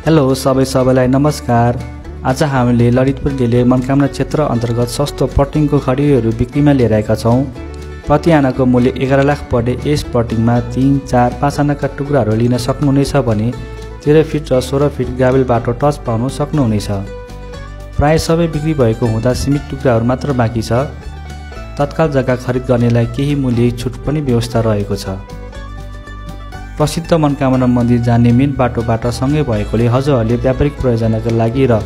Hello सबैलाई नमस्कार। आज हामीले ललितपुर डेले मनोकामना क्षेत्र अन्तर्गत सस्तो पटिङको खडीहरू बिक्रीमा लिएर आएका छौँ। प्रति आनाको मूल्य 11 लाख पर्ने यस पटिङमा 3, 4, 5 आनाका टुक्राहरू लिन सक्नुहुनेछ भने 13 फिट र 16 फिट ग्राभेल बाटो टच पाउन सक्नुहुनेछ। प्राय सबै बिक्री भएको हुँदा सीमित टुक्राहरू मात्र बाँकी छ। तत्काल जग्गा खरिद गर्नेलाई केही मूल्य छुट पनि व्यवस्था रहेको छ। प्रसिद्ध मनोकामना मन्दिर जाने मेन बाटोबाट सँगै भएकोले हजुरहरूले व्यापारिक प्रयोजनका लागि र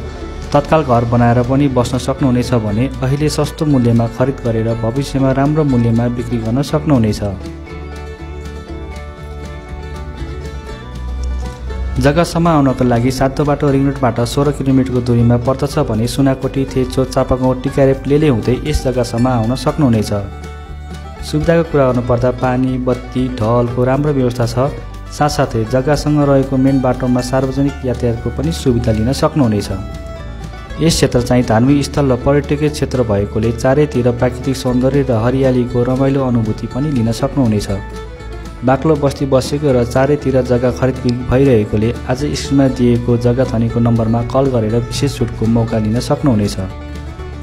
तत्काल घर बनाएर पनि बस्न सक्नुहुनेछ भने अहिले सस्तो मूल्यमा खरिद गरेर भविष्यमा राम्रो मूल्यमा बिक्री गर्न सक्नुहुनेछ। जग्गासम्म आउनको लागि सातो बाटो रिङ रोडबाट 16 किलोमिटरको दूरीमा पर्दछ भने सुनाकोटी, थेचो, चापागाउँ, टिकारेप, लेले हुँदै यस जग्गासम्म आउन सक्नुहुनेछ। सुविधाको कुरा गर्नुपर्दा पानी, बत्ती, ढलको राम्रो व्यवस्था छ। साथसाथै जग्गासँग रहेको मेन बाटोमा सार्वजनिक यातायातको पनि सुविधा लिन सक्नुहुनेछ। यस क्षेत्र चाहिँ धार्मिक स्थल र पर्यटकीय क्षेत्र भएकोले चारैतिर प्राकृतिक सौन्दर्य र हरियालीको रमाइलो अनुभूति पनि लिन सक्नुहुनेछ। बाक्लो बस्ती बसेको र चारैतिर जग्गा खरिद भइरहेकोले आज स्क्रिनमा दिएको जग्गा धनीको नम्बरमा कल गरेर विशेष छुटको मौका लिन सक्नुहुनेछ।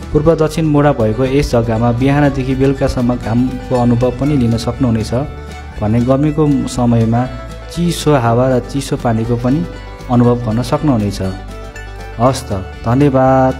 पूर्व दक्षिण मोडा भएको यस जग्गामा बिहानदेखि बेलुकासम्म घामको अनुभव पनि लिन सक्नुहुनेछ भने गर्मीको समयमा चिसो हावा र चिसो पानीको पनि अनुभव गर्न सक्नुहुनेछ। हस् त, धन्यवाद।